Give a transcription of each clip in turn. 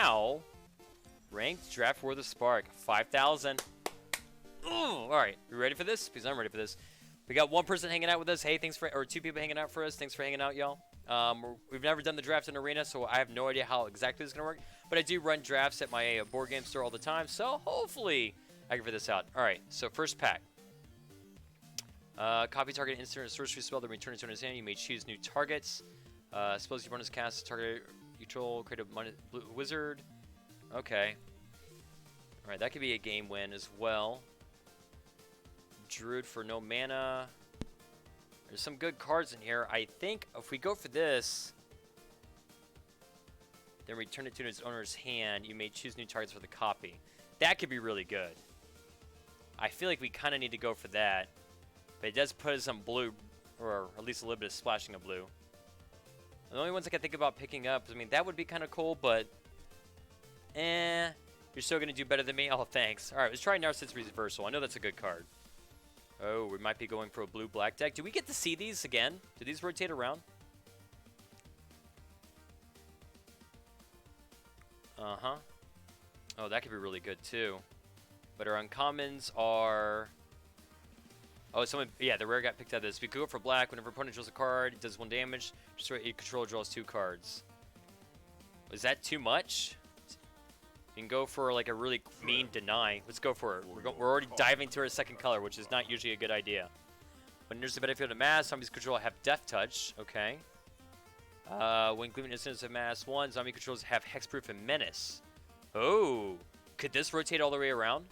now, ranked draft worth of spark, 5,000. All right, you ready for this? Because I'm ready for this. We got one person hanging out with us. Hey, thanks for, or two people hanging out for us. Thanks for hanging out, y'all. We've never done the draft in Arena, so I have no idea how exactly it's gonna work. But I do run drafts at my board game store all the time, so hopefully I can figure this out. All right, so first pack. Copy target instant or sorcery spell, then return it to his hand. You may choose new targets. Suppose your opponent's cast target you control, create a blue wizard. Okay. All right, that could be a game win as well. Druid for no mana. There's some good cards in here. I think if we go for this, then return it to its owner's hand, you may choose new targets for the copy. That could be really good. I feel like we kind of need to go for that. But it does put us on blue, or at least a little bit of splashing of blue. The only ones I can think about picking up, I mean, that would be kind of cool, but you're still going to do better than me? Oh, thanks. All right, let's try Narcissus Reversal. I know that's a good card. Oh, we might be going for a blue-black deck. Do we get to see these again? Do these rotate around? Uh-huh. Oh, that could be really good, too. But our uncommons are... Oh, someone... Yeah, the rare got picked out of this. We could go for black. Whenever opponent draws a card, it does 1 damage. Destroy a controller draws 2 cards. Is that too much? You can go for like a really mean deny. Let's go for it. We're already diving to our second color, which is not usually a good idea. When there's a battlefield of mass, zombies control have death touch. Okay. When Gleaming Instants of mass 1, zombie controls have hexproof and menace. Oh, could this rotate all the way around?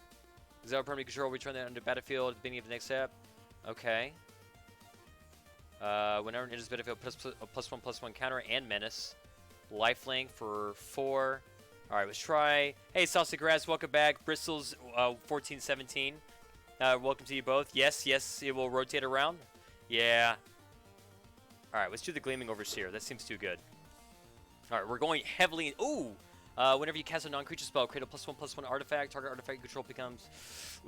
Is that a permanent control? Return that under battlefield at the beginning of the next step. Okay. Whenever it enters battlefield, +1/+1 counter and menace. Lifelink for 4. All right, let's try. Hey, Salsa Grass, welcome back. Bristol's 1417. Welcome to you both. Yes, it will rotate around. Yeah. All right, let's do the Gleaming Overseer. That seems too good. All right, we're going heavily. Ooh. Whenever you cast a non-creature spell, create a +1/+1 artifact. Target artifact you control becomes.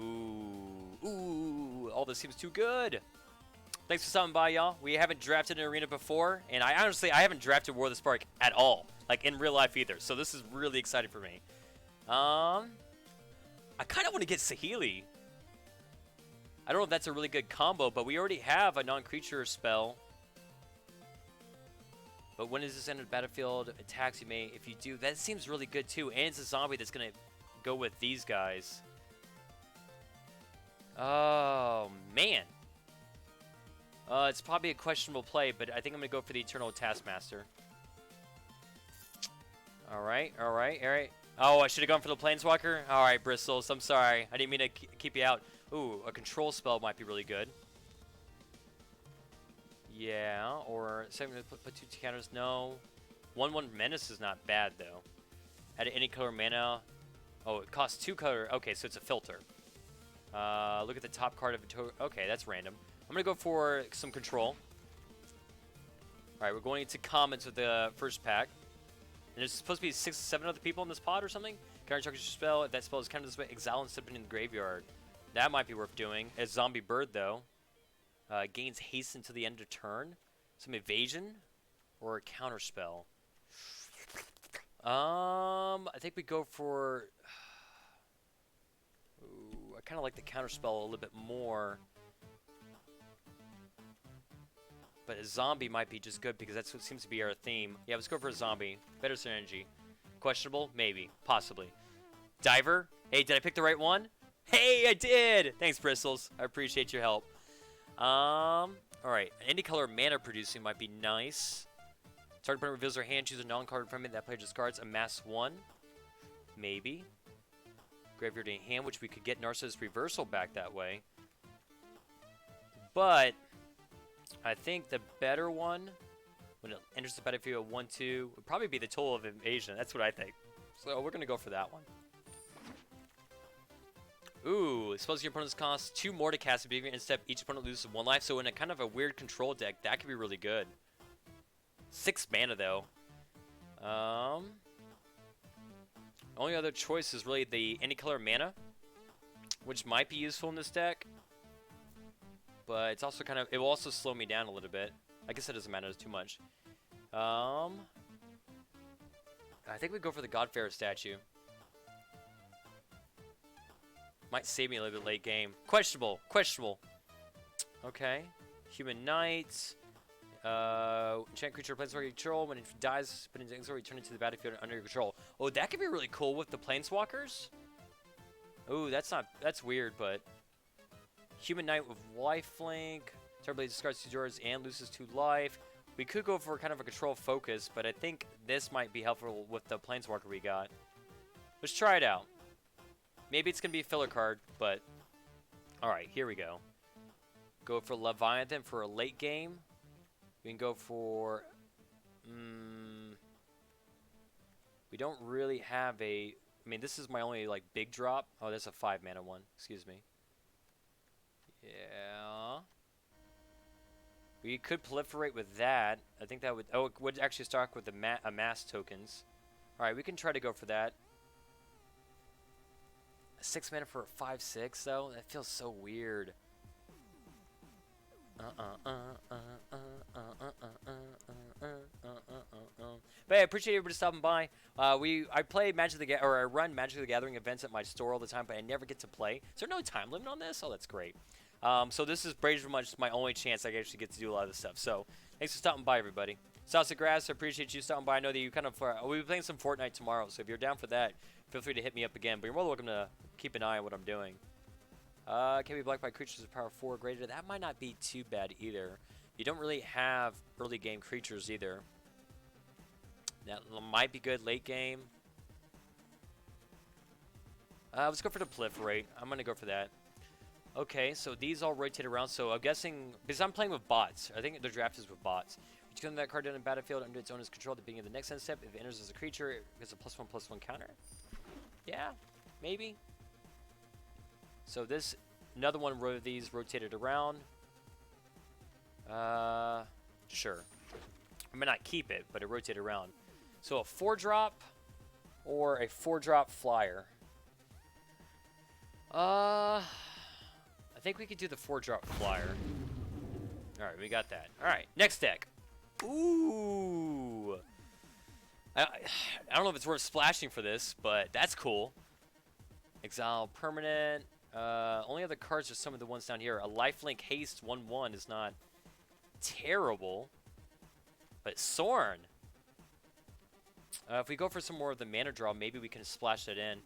Ooh. All this seems too good. Thanks for stopping by, y'all. We haven't drafted an arena before, and I haven't drafted War of the Spark at all, like in real life either. So this is really exciting for me. I kind of want to get Saheeli. I don't know if that's a really good combo, but we already have a non-creature spell. But when is this end of the battlefield? Attacks you may, if you do, that seems really good too. And it's a zombie that's gonna go with these guys. Oh man. It's probably a questionable play, but I think I'm going to go for the Eternal Taskmaster. Alright. Oh, I should have gone for the Planeswalker? Alright, Bristles, I'm sorry. I didn't mean to keep you out. Ooh, a control spell might be really good. Yeah, or put 2 counters. No. 1/1 Menace is not bad, though. Add any color mana. Oh, it costs 2 color. Okay, so it's a filter. Look at the top card of a okay, that's random. I'm going to go for some control. Alright, we're going into commons with the first pack. And there's supposed to be 6 or 7 other people in this pod or something. Counter target spell. If that spell is countered this way, exile and step in the graveyard. That might be worth doing. A zombie bird, though. Gains haste until the end of turn. Some evasion. Or a counter spell. I think we go for... Ooh, I kind of like the counter spell a little bit more. But a zombie might be just good because that's what seems to be our theme. Yeah, let's go for a zombie. Better synergy. Questionable? Maybe. Possibly. Diver? Hey, did I pick the right one? Hey, I did! Thanks, Bristles. I appreciate your help. Alright. Any color mana producing might be nice. Target opponent reveals their hand. Choose a non-card from it. That player discards. Amass 1. Maybe. Graveyard in hand, which we could get Narcissus Reversal back that way. But... I think the better one, when it enters the battlefield 1/2, would probably be the Toll of Invasion. That's what I think. So we're going to go for that one. Ooh, suppose your opponent's cost 2 more to cast a behavior instead each opponent loses 1 life. So in a kind of a weird control deck, that could be really good. 6 mana though. Only other choice is really the any color mana, which might be useful in this deck. But it's also kind of, it will also slow me down a little bit. I guess it doesn't matter, it's too much. I think we go for the Godfarer statue. Might save me a little bit late game. Questionable. Questionable. Okay. Human Knight. Enchant creature planeswalker you control. When it dies, put into exile, return it to the battlefield under your control. Oh, that could be really cool with the planeswalkers. Oh, that's weird, but Human Knight with lifelink. Terribly discards 2 yours and loses 2 life. We could go for kind of a control focus, but I think this might be helpful with the planeswalker we got. Let's try it out. Maybe it's gonna be a filler card, but all right, here we go. Go for Leviathan for a late game. We can go for. We don't really have a. I mean, this is my only like big drop. Oh, that's a 5 mana one. Excuse me. Yeah. We could proliferate with that. I think that would. Oh, it would actually start with the amass tokens. All right, we can try to go for that. 6 mana for a 5/6 though. That feels so weird. But hey, I appreciate everybody stopping by. I play I run Magic the Gathering events at my store all the time, but I never get to play. Is there no time limit on this? Oh, that's great. So this is pretty much my only chance I actually get to do a lot of this stuff. So thanks for stopping by, everybody. Sauce of Grass, I appreciate you stopping by. I know that you kind of we'll be playing some Fortnite tomorrow, so if you're down for that, feel free to hit me up again. But you're more than welcome to keep an eye on what I'm doing. Can be blocked by creatures of power 4 or greater. That might not be too bad either. You don't really have early game creatures either. That might be good late game. Let's go for the proliferate. I'm gonna go for that. Okay, so these all rotate around. So I'm guessing because I'm playing with bots. I think the draft is with bots. You turn that card down in battlefield under its owner's control at the beginning of the next end step. If it enters as a creature, it gets a +1/+1 counter. Yeah, maybe. So this, another one of these rotated around. Sure. I may not keep it, but it rotated around. So a 4-drop or a 4-drop flyer. I think we could do the 4-drop flyer. All right, we got that. All right, next deck. Ooh. I don't know if it's worth splashing for this, but that's cool. Exile permanent. Only other cards are some of the ones down here. A lifelink haste 1/1 is not terrible, but Sorn. If we go for some more of the mana draw, maybe we can splash that in.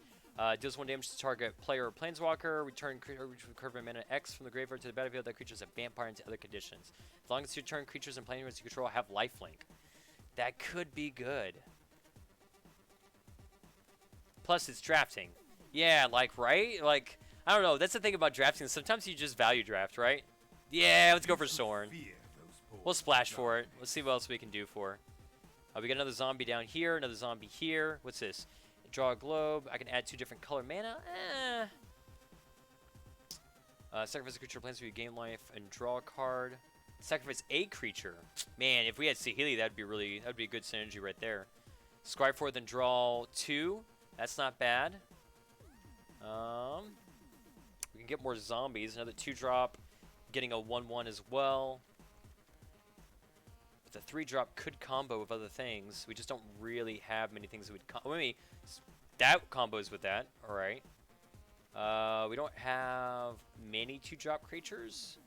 Deals 1 damage to target player or planeswalker. Return curve mana X from the graveyard to the battlefield. That creature is a vampire into other conditions. As long as you turn creatures and planeswalkers you control have lifelink. That could be good. Plus, it's drafting. Yeah, like, right? Like, I don't know. That's the thing about drafting. Sometimes you just value draft, right? Yeah, let's go for Sorn. We'll splash for it. Let's see what else we can do for. We got another zombie down here, another zombie here. What's this? Draw a globe. I can add 2 different color mana. Sacrifice a creature, plants you gain life, and draw a card. Sacrifice a creature. Man, if we had Saheeli, that'd be a good synergy right there. Scry 4, then draw 2. That's not bad. We can get more zombies. Another 2-drop. Getting a 1/1 as well. But the 3-drop could combo with other things. We just don't really have many things that would combo. I mean, that combos with that. All right. We don't have many 2-drop creatures.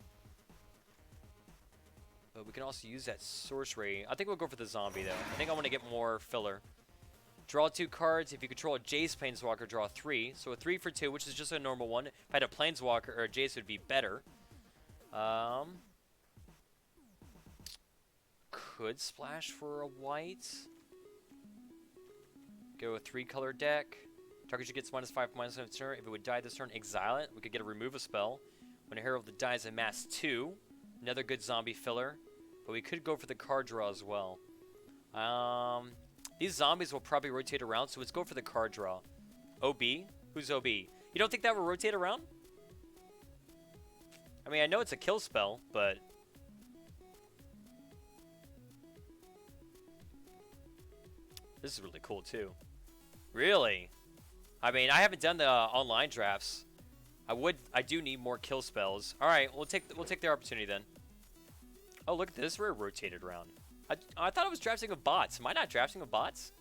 But we can also use that sorcery. I think we'll go for the zombie, though. I think I want to get more filler. Draw 2 cards. If you control a Jace Planeswalker, draw 3. So a 3 for 2, which is just a normal one. If I had a Planeswalker or a Jace, it would be better. Could splash for a white. Go a 3-color deck. Target gets -5/-5 this turn. If it would die this turn, exile it. We could get a remove a spell. When a hero of the dies, amass 2. Another good zombie filler. But we could go for the card draw as well. These zombies will probably rotate around, so let's go for the card draw. OB? Who's OB? You don't think that will rotate around? I mean, I know it's a kill spell, but... This is really cool, too. Really? I mean, I haven't done the online drafts. I do need more kill spells. All right, we'll take their opportunity then. Oh, look at this. We're rotated around. I thought I was drafting with bots. Am I not drafting with bots?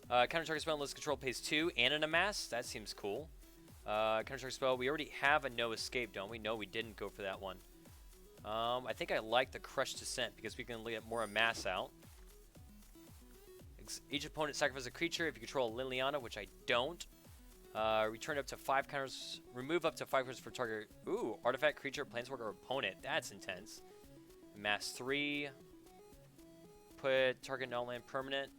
Counter target spell unless control pays 2 and an amass. That seems cool. Counter target spell. We already have a no escape, don't we? No, we didn't go for that one. I think I like the Crush Descent because we can get more amass out. Each opponent sacrifices a creature if you control Liliana, which I don't. Return up to 5 counters. Remove up to 5 counters for target. Ooh, artifact, creature, planeswalker, or opponent. That's intense. Amass 3. Put target non-land permanent.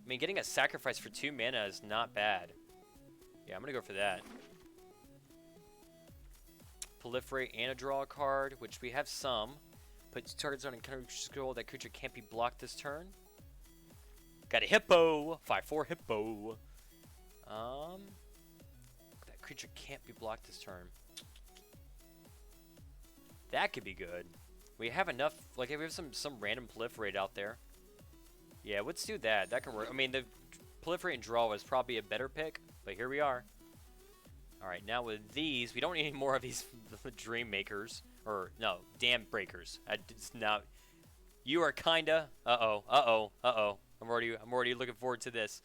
I mean, getting a sacrifice for 2 mana is not bad. Yeah, I'm going to go for that. Proliferate and a draw a card, which we have some. Put 2 targets on encounter scroll. That creature can't be blocked this turn. Got a hippo. 5/4 hippo. That creature can't be blocked this turn. That could be good. We have enough. Like, we have some random proliferate out there. Yeah, let's do that. That can work. I mean, the proliferate and draw was probably a better pick, but here we are. All right, now with these, we don't need any more of these dream makers or no dam breakers. It's not. You are kinda. I'm already looking forward to this.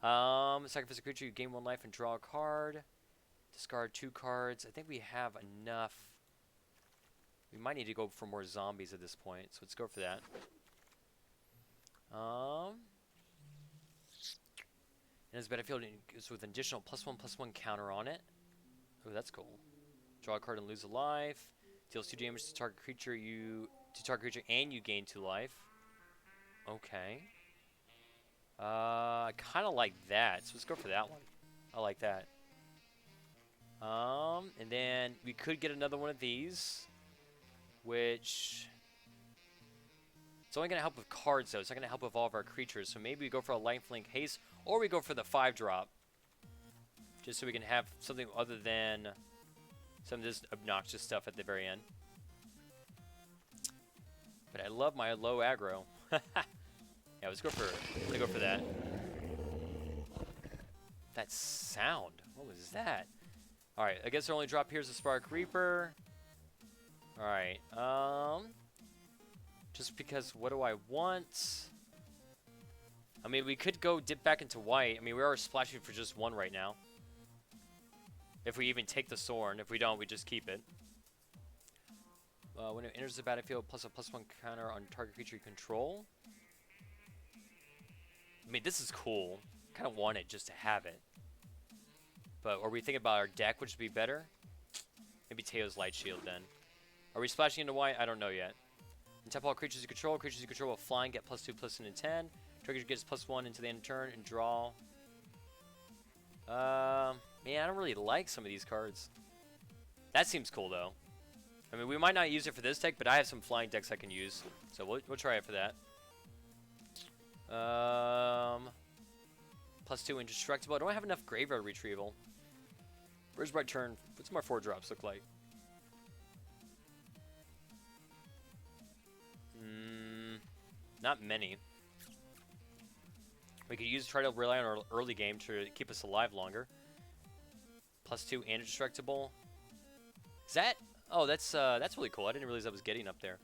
Sacrifice a creature, you gain 1 life and draw a card. Discard 2 cards. I think we have enough. We might need to go for more zombies at this point, so let's go for that. And as battlefield, it's with an additional +1/+1 counter on it. Oh, that's cool. Draw a card and lose a life. Deals 2 damage to target creature. And you gain 2 life. Okay. I kind of like that, so let's go for that one. I like that. And then we could get another one of these, which it's only going to help with cards, though. It's not going to help with all of our creatures, so maybe we go for a lifelink haste, or we go for the 5-drop, just so we can have something other than some of this obnoxious stuff at the very end. But I love my low aggro. Yeah, let's go for. I'm gonna go for that. That sound. What was that? All right. I guess our only drop here is the Spark Reaper. All right. Just because. What do I want? I mean, we could go dip back into white. I mean, we are splashing for just 1 right now. If we even take the Sorin. If we don't, we just keep it. When it enters the battlefield, +1/+1 counter on target creature you control. I mean, this is cool. Kind of want it just to have it. But are we thinking about our deck, which would be better? Maybe Teo's Light Shield then. Are we splashing into white? I don't know yet. Untap all creatures you control. Creatures you control will flying, get +2/+1 and 10. Target gets +1 into the end of turn and draw. Man, I don't really like some of these cards. That seems cool though. I mean, we might not use it for this deck, but I have some flying decks I can use, so we'll try it for that. +2 indestructible. I don't have enough graveyard retrieval. Where's my turn? What's my 4-drops look like? Not many. We could try to rely on our early game to keep us alive longer. +2 indestructible. Is that? Oh, that's really cool. I didn't realize I was getting up there.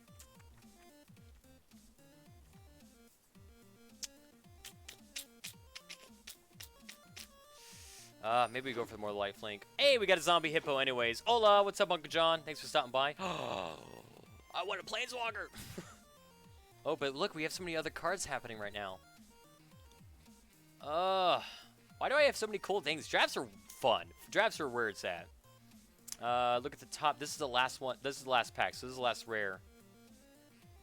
Maybe we go for more lifelink. Hey, we got a zombie hippo anyways. Hola, what's up, Uncle John? Thanks for stopping by. I want a planeswalker. Oh, but look, we have so many other cards happening right now. Why do I have so many cool things? Drafts are fun. Drafts are where it's at. Look at the top. This is the last one. This is the last pack, so this is the last rare.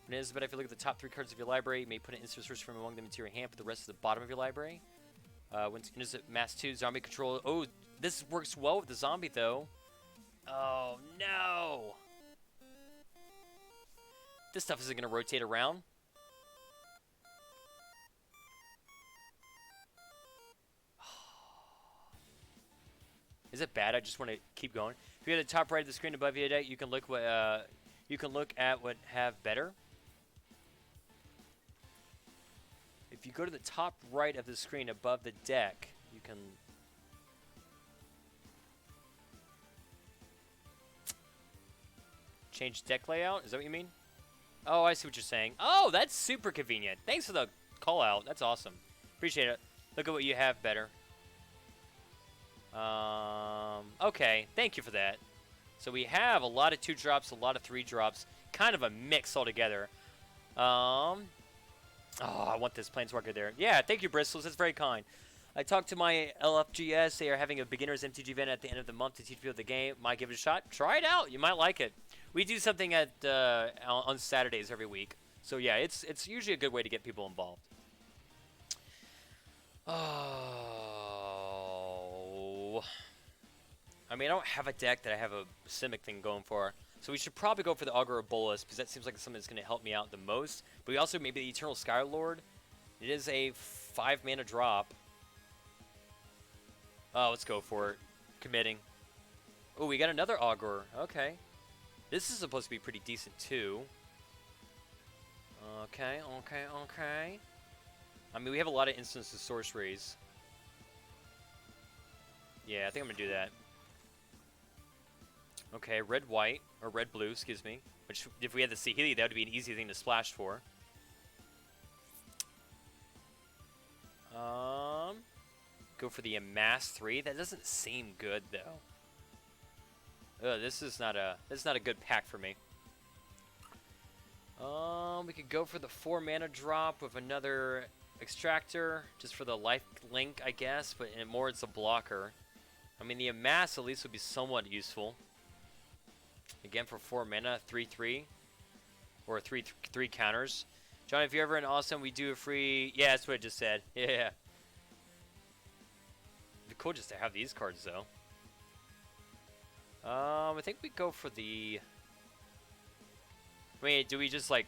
When it is, but if you look at the top 3 cards of your library, you may put an instant search from among them into your hand, put the rest at the bottom of your library. When it's at Mass 2, zombie control. Oh, this works well with the zombie, though. Oh, no. This stuff isn't going to rotate around. Is it bad? I just want to keep going. If you go to the top right of the screen above you today, you can look at what have better. If you go to the top right of the screen above the deck, you can change deck layout. Is that what you mean? Oh, I see what you're saying. Oh, that's super convenient. Thanks for the call out. That's awesome. Appreciate it. Look at what you have better. Okay, thank you for that. So we have a lot of 2-drops, a lot of 3-drops, kind of a mix altogether. Oh, I want this Planeswalker there. Yeah, thank you, Bristles. That's very kind. I talked to my LFGS. They are having a beginner's MTG event at the end of the month to teach people the game. Might give it a shot. Try it out. You might like it. We do something at on Saturdays every week. So yeah, it's usually a good way to get people involved. Oh. I mean, I don't have a deck that I have a Simic thing going for. So we should probably go for the Augur of Bolas, because that seems like something that's going to help me out the most. But we also, maybe the Eternal Skylord. It is a 5-mana drop. Oh, let's go for it. Committing. Oh, we got another Augur. Okay. This is supposed to be pretty decent, too. Okay. I mean, we have a lot of instances of sorceries. Yeah, I think I'm going to do that. Okay, red-white, or red-blue, excuse me. Which, if we had the Saheeli, that would be an easy thing to splash for. Go for the Amass 3. That doesn't seem good, though. This is not a good pack for me. We could go for the 4-mana drop with another Extractor, just for the life link, I guess, but more it's a blocker. I mean, the Amass at least would be somewhat useful. Again, for 4 mana, 3/3, or 3 counters. John, if you're ever in Austin, we do a free. Yeah, that's what I just said. Yeah. It'd be cool just to have these cards, though. I think we go for the. Wait, do we just like?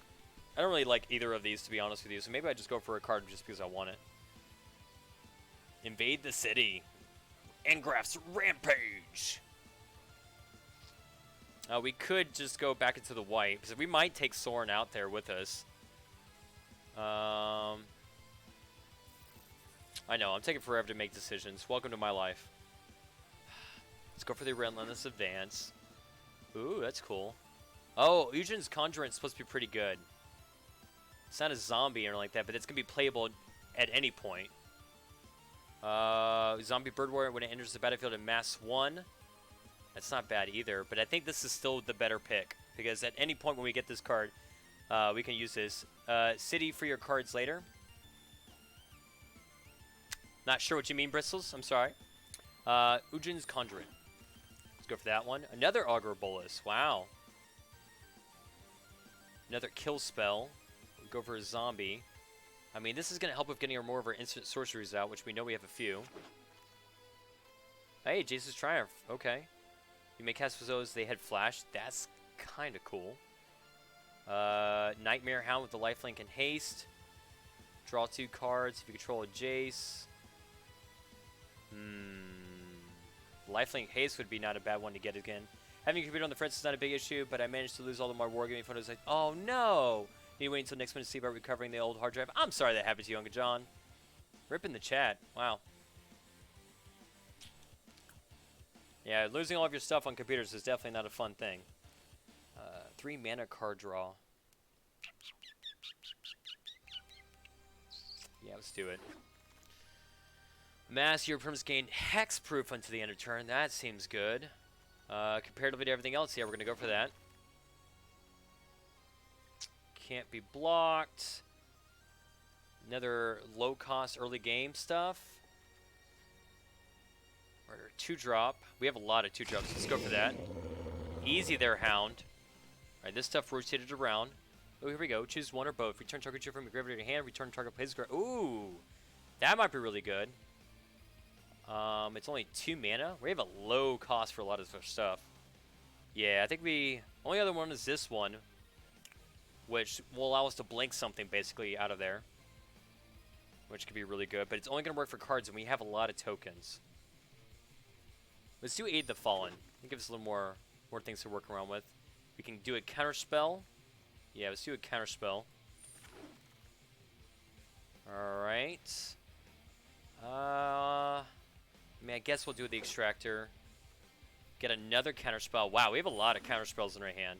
I don't really like either of these, to be honest with you. So maybe I just go for a card just because I want it. Invade the city. Engraft's Rampage. We could just go back into the white, because we might take Sorin out there with us. I know, I'm taking forever to make decisions. Welcome to my life. Let's go for the Relentless Advance. Ooh, that's cool. Oh, Eugen's Conjurant's supposed to be pretty good. It's not a zombie or anything like that, but it's going to be playable at any point. Zombie Bird Warrior, when it enters the battlefield in Mass 1. That's not bad either, but I think this is still the better pick, because at any point when we get this card, we can use this. City for your cards later. Not sure what you mean, Bristles. I'm sorry. Eugen's Conjurant. Let's go for that one. Another Augur Bolas. Wow. Another kill spell. We'll go for a zombie. I mean, this is going to help with getting more of our instant sorceries out, which we know we have a few. Hey, Jace's Triumph. Okay. You may cast those, they had flash. That's kind of cool. Nightmare Hound with the lifelink and haste. Draw 2 cards if you control a Jace. Lifelink haste would be not a bad one to get again. Having a computer on the fritz is not a big issue, but I managed to lose all of my wargaming photos. Like, oh no! Need to wait until next month to see about recovering the old hard drive. I'm sorry that happened to you, Uncle John. Rip in the chat. Wow. Yeah, losing all of your stuff on computers is definitely not a fun thing. 3 mana card draw. Yeah, let's do it. Mass, your perms gain hexproof until the end of turn. That seems good. Comparatively to everything else, yeah, we're going to go for that. Can't be blocked. Another low-cost early game stuff. Or 2-drop. We have a lot of 2-drops. Let's go for that. Easy there, Hound. Alright, this stuff rotated around. Oh, here we go. Choose one or both. Return target creature from your graveyard to your hand. Return target plays. Ooh! That might be really good. It's only 2 mana. We have a low cost for a lot of this stuff. Yeah, I think the only other one is this one, which will allow us to blink something basically out of there, which could be really good. But it's only going to work for cards, and we have a lot of tokens. Let's do Aid the Fallen. It gives us a little more things to work around with. We can do a counter spell. Yeah, let's do a counter spell. All right. I mean, I guess we'll do the Extractor. Get another counter spell. Wow, we have a lot of counter spells in our hand.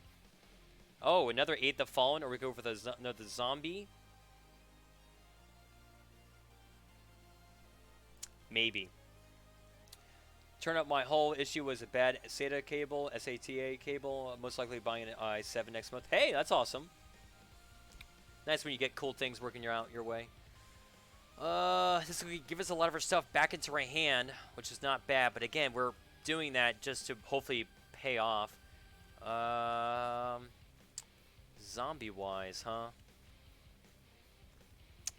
Oh, another Aid the Fallen, or we go for the zombie. Maybe. Turn up my whole issue was a bad SATA cable, SATA cable. Most likely buying an i7 next month. Hey, that's awesome. Nice when you get cool things working out your way. This will give us a lot of our stuff back into our hand, which is not bad. But again, we're doing that just to hopefully pay off. Zombie-wise, huh?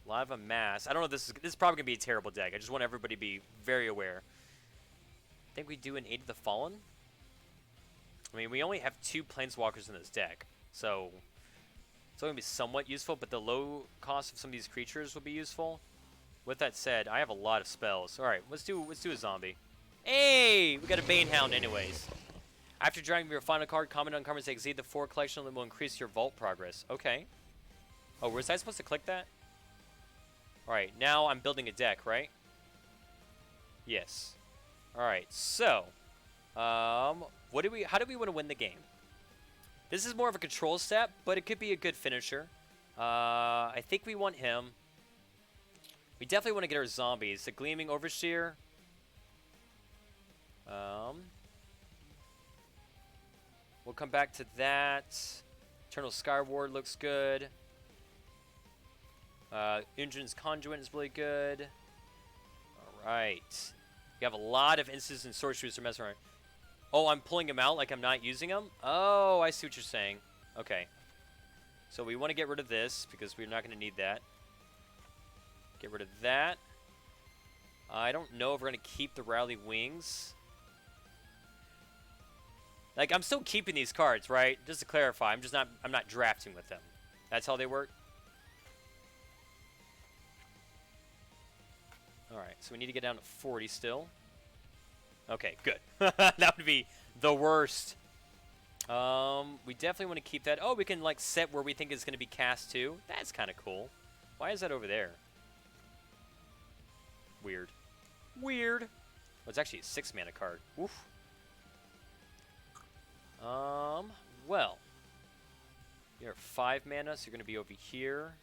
A lot of amass. I don't know. This is probably gonna be a terrible deck. I just want everybody to be very aware. I think we do an Aid of the Fallen. I mean, we only have 2 Planeswalkers in this deck, so it's only gonna be somewhat useful. But the low cost of some of these creatures will be useful. With that said, I have a lot of spells. All right, let's do a zombie. Hey, we got a Banehound, anyways. After drawing your final card, comment on cards that exceed the 4 collection limit will increase your vault progress. Okay. Oh, was I supposed to click that? All right, now I'm building a deck, right? Yes. All right, so, how do we want to win the game? This is more of a control step, but it could be a good finisher. I think we want him. We definitely want to get our zombies. The Gleaming Overseer. We'll come back to that. Eternal Skyward looks good. Injun's Conduit is really good. All right. We have a lot of instances and sorceries to mess around. Oh, I'm pulling them out like I'm not using them? Oh, I see what you're saying. Okay. So we want to get rid of this because we're not going to need that. Get rid of that. I don't know if we're going to keep the Rally Wings. Like, I'm still keeping these cards, right? Just to clarify, I'm not drafting with them. That's how they work? Alright, so we need to get down to 40 still. Okay, good. That would be the worst. We definitely want to keep that. Oh, we can, like, set where we think it's going to be cast to. That's kind of cool. Why is that over there? Weird. Weird. Well, it's actually a 6-mana card. Oof. Well. You're 5 mana, so you're going to be over here.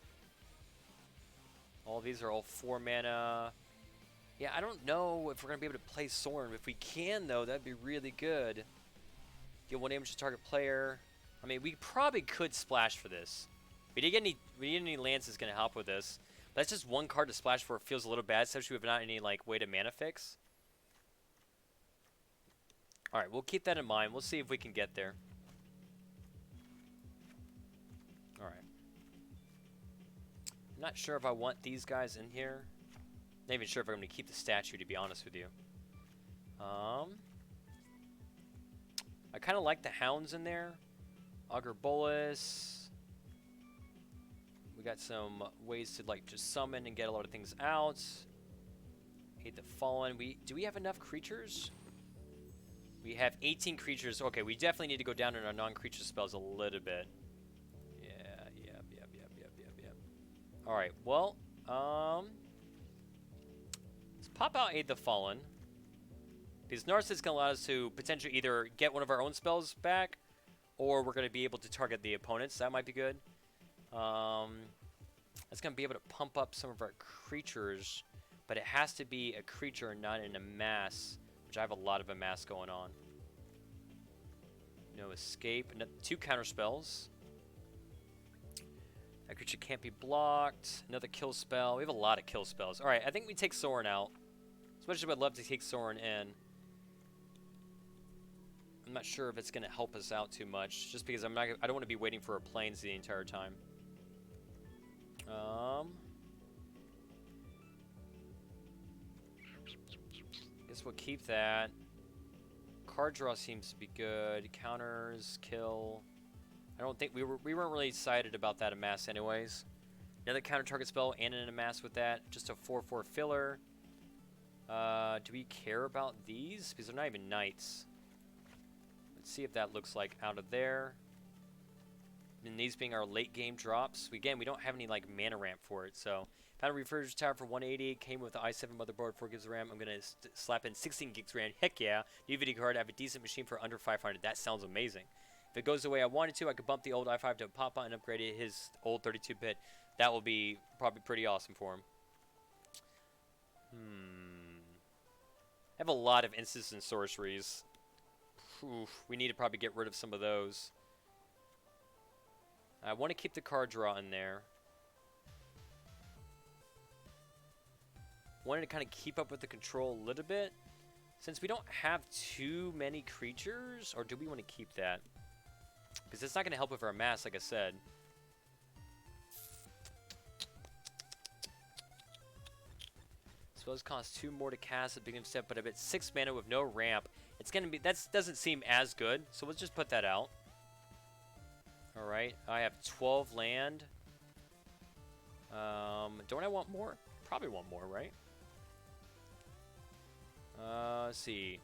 All these are all 4 mana. Yeah, I don't know if we're going to be able to play Sorin. If we can, though, that'd be really good. Deal 1 damage to target player. I mean, we probably could splash for this. We didn't get any lands that's going to help with this. But that's just 1 card to splash for. It feels a little bad, especially if not any like way to mana fix. All right, we'll keep that in mind. We'll see if we can get there. All right. I'm not sure if I want these guys in here. Not even sure if I'm going to keep the statue, to be honest with you. I kind of like the hounds in there. Augur Bolus. We got some ways to like just summon and get a lot of things out. Hate the Fallen. Do we have enough creatures? We have 18 creatures. Okay, we definitely need to go down in our non-creature spells a little bit. Yeah, yep. All right, well, let's pop out Aid the Fallen. Because Narcissus is going to allow us to potentially either get one of our own spells back, or we're going to be able to target the opponents. That might be good. It's going to be able to pump up some of our creatures, but it has to be a creature, not an amass, which I have a lot of amass going on. No escape. 2 counter spells. That creature can't be blocked. Another kill spell. We have a lot of kill spells. All right, I think we take Sorin out. As much as I'd love to take Sorin in, I'm not sure if it's going to help us out too much, just because I don't want to be waiting for our planes the entire time. Guess we'll keep that. Card draw seems to be good. Counters, kill. I don't think we weren't really excited about that amass anyways. Another counter target spell and an amass with that. Just a 4/4 filler. Do we care about these? Because they're not even knights. Let's see if that looks like out of there. And these being our late game drops. Again, we don't have any like mana ramp for it. So, found a refrigerator tower for 180. Came with the i7 motherboard, 4 gigs of RAM. I'm going to slap in 16 gigs RAM. Heck yeah. New video card. I have a decent machine for under 500. That sounds amazing. If it goes the way I wanted to, I could bump the old i5 to Papa and upgrade his old 32-bit. That will be probably pretty awesome for him. have a lot of instants and sorceries. Oof, we need to probably get rid of some of those. I want to keep the card draw in there. Wanted to kind of keep up with the control a little bit. Since we don't have too many creatures, or do we want to keep that? Because it's not going to help with our mass, like I said. Spells cost 2 more to cast at the beginning of step, but I bet 6 mana with no ramp. It's going to be, that doesn't seem as good, so let's just put that out. Alright, I have 12 land. Don't I want more? Probably want more, right? Let's see.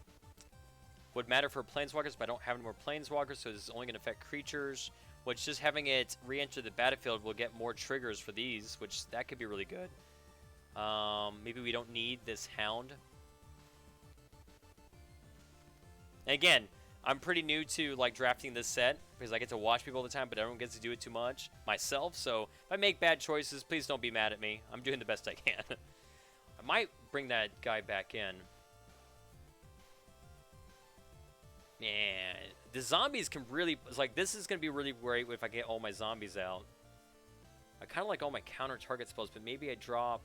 Would matter for planeswalkers, but I don't have any more planeswalkers, so this is only going to affect creatures. Which, just having it re-enter the battlefield will get more triggers for these, which that could be really good. Maybe we don't need this Hound. And again, I'm pretty new to like drafting this set because I get to watch people all the time, but everyone gets to do it too much myself. So if I make bad choices, please don't be mad at me. I'm doing the best I can. I might bring that guy back in. Yeah, the zombies can really, it's like, this is going to be really great if I get all my zombies out. I kind of like all my counter target spells, but maybe I drop,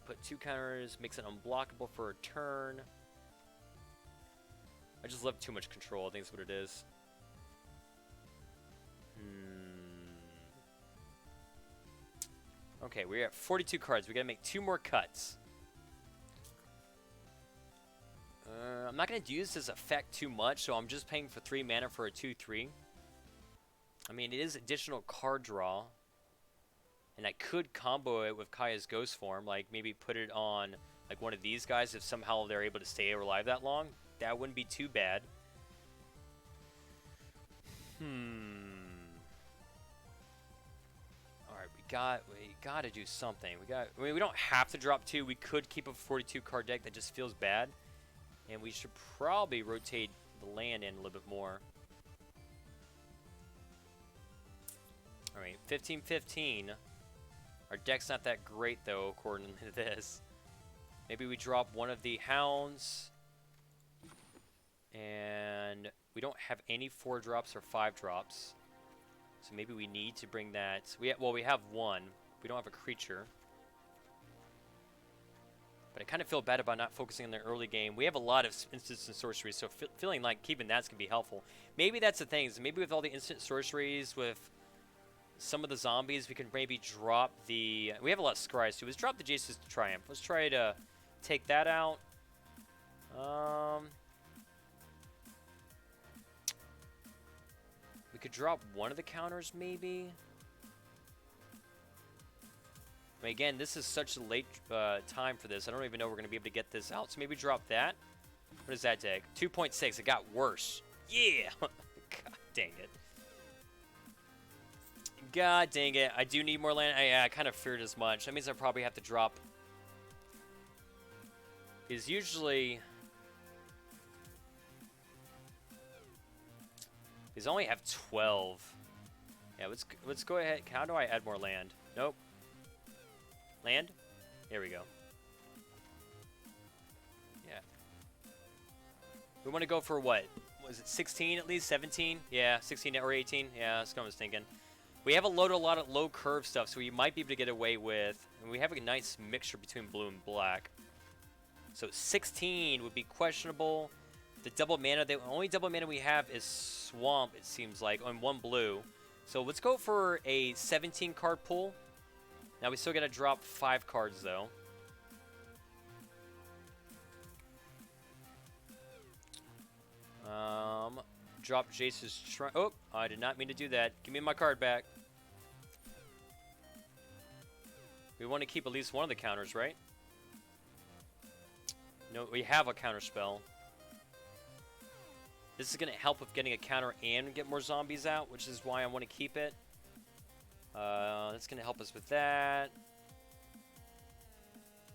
put 2 counters, makes it unblockable for a turn. I just love too much control, I think that's what it is. Okay, we're at 42 cards. We got to make 2 more cuts. I'm not going to use this effect too much, so I'm just paying for 3 mana for a 2/3. I mean, it is additional card draw. And I could combo it with Kaya's Ghost Form, like maybe put it on like one of these guys if somehow they're able to stay alive that long. That wouldn't be too bad. Alright, we got to do something. I mean, we don't have to drop 2. We could keep a 42 card deck that just feels bad. And we should probably rotate the land in a little bit more. Alright, 15-15. Our deck's not that great, though, according to this. Maybe we drop one of the Hounds. And we don't have any 4-drops or 5-drops. So maybe we need to bring that. Well, we have one. We don't have a creature. But I kind of feel bad about not focusing on the early game. We have a lot of instants and sorceries, so feeling like keeping that's going to be helpful. Maybe that's the thing. So maybe with all the instant sorceries, with some of the zombies, we can maybe drop the... We have a lot of scries, too. Let's drop the Jace's Triumph. Let's try to take that out. We could drop one of the counters, maybe. I mean, again, this is such a late time for this. I don't even know we're going to be able to get this out. So maybe drop that. What does that take? 2.6. It got worse. Yeah! God dang it. God dang it. I do need more land. I kind of feared as much. That means I probably have to drop. Is usually... These only have 12. Yeah, let's go ahead. How do I add more land? Nope. Land? There we go. Yeah. We want to go for what? Was it 16 at least? 17? Yeah, 16 or 18. Yeah, that's what I was thinking. We have a lot of low curve stuff, so we might be able to get away with. And we have a nice mixture between blue and black. So 16 would be questionable. The double mana, the only double mana we have is Swamp, it seems like, on 1 blue. So let's go for a 17 card pool. Now we still got to drop 5 cards, though. Drop Jace's Oh, I did not mean to do that. Give me my card back. We want to keep at least one of the counters, right? No, we have a counter spell. This is going to help with getting a counter and get more zombies out, which is why I want to keep it. That's going to help us with that.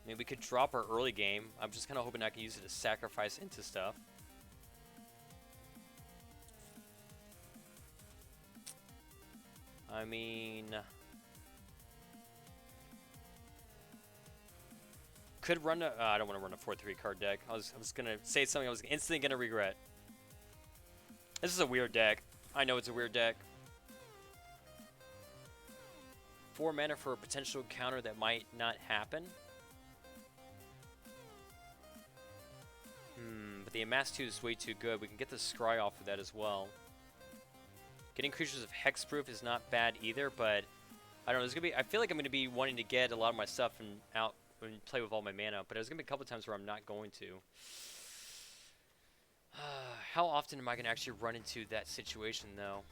I mean, we could drop our early game. I'm just kind of hoping I can use it to sacrifice into stuff. I mean... Could run a... I don't want to run a 4-3 card deck. I was going to say something I was instantly going to regret. This is a weird deck. I know it's a weird deck. 4 mana for a potential counter that might not happen. But the Amass 2 is way too good. We can get the Scry off of that as well. Getting creatures of Hexproof is not bad either, but I don't know. There's gonna be. I feel like I'm gonna be wanting to get a lot of my stuff and out and play with all my mana, but there's gonna be a couple times where I'm not going to. How often am I gonna actually run into that situation though?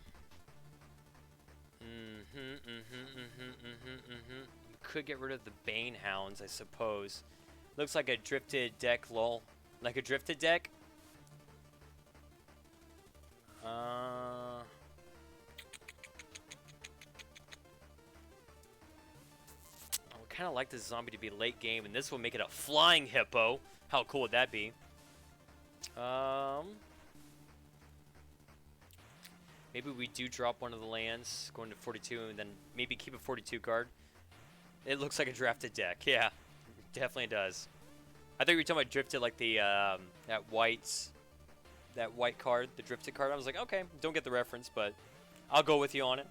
You could get rid of the Bane Hounds, I suppose. Looks like a drifted deck, lol. Like a drifted deck? I would kind of like this zombie to be late game, and this will make it a flying hippo. How cool would that be? Maybe we do drop one of the lands, going to 42, and then maybe keep a 42 card. It looks like a drafted deck. Yeah, it definitely does. I think we were talking about drifted, like the that white card, the drifted card. I was like, okay, don't get the reference, but I'll go with you on it.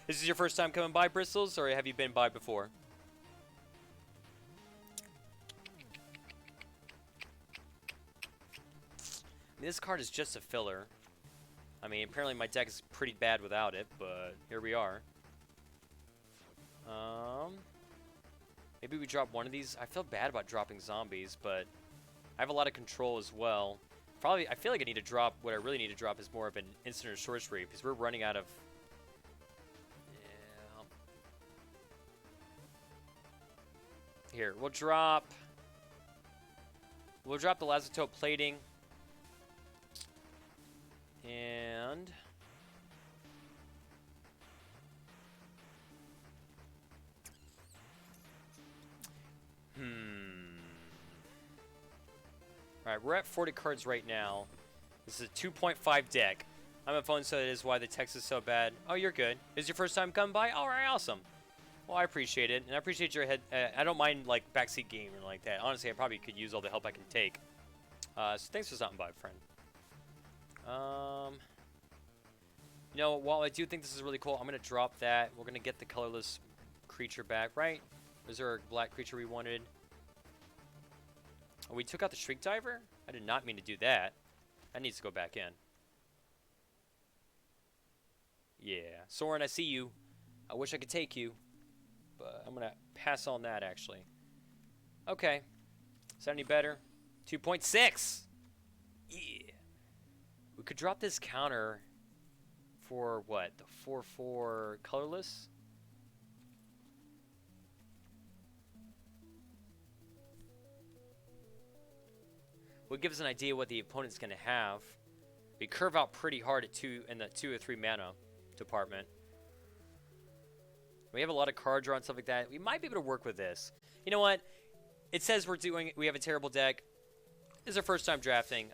This is your first time coming by, Bristles, or have you been by before? I mean, this card is just a filler. I mean, apparently my deck is pretty bad without it, but here we are. Maybe we drop one of these. I feel bad about dropping zombies, but I have a lot of control as well. Probably, I feel like I need to drop, what I really need to drop is more of an instant or sorcery, because we're running out of... Yeah. Here, we'll drop the Lazotope Plating. And... Alright, we're at 40 cards right now. This is a 2.5 deck. I'm a phone, so that is why the text is so bad. Oh, you're good. Is your first time coming by? Alright, awesome. Well, I appreciate it. And I appreciate your head. I don't mind, like, backseat gaming like that. Honestly, I probably could use all the help I can take. So thanks for stopping by, friend. You know, while I do think this is really cool, I'm going to drop that. We're going to get the colorless creature back, right? Was there a black creature we wanted? Oh, we took out the Shriek Diver? I did not mean to do that. That needs to go back in. Yeah. Soren, I see you. I wish I could take you. But I'm going to pass on that, actually. Okay. Is that any better? 2.6! Yeah. We could drop this counter for, what, the 4/4 colorless? Would give us an idea what the opponent's going to have. We curve out pretty hard at in the 2 or 3 mana department. We have a lot of card draw and stuff like that. We might be able to work with this. You know what? It says we have a terrible deck. This is our first time drafting.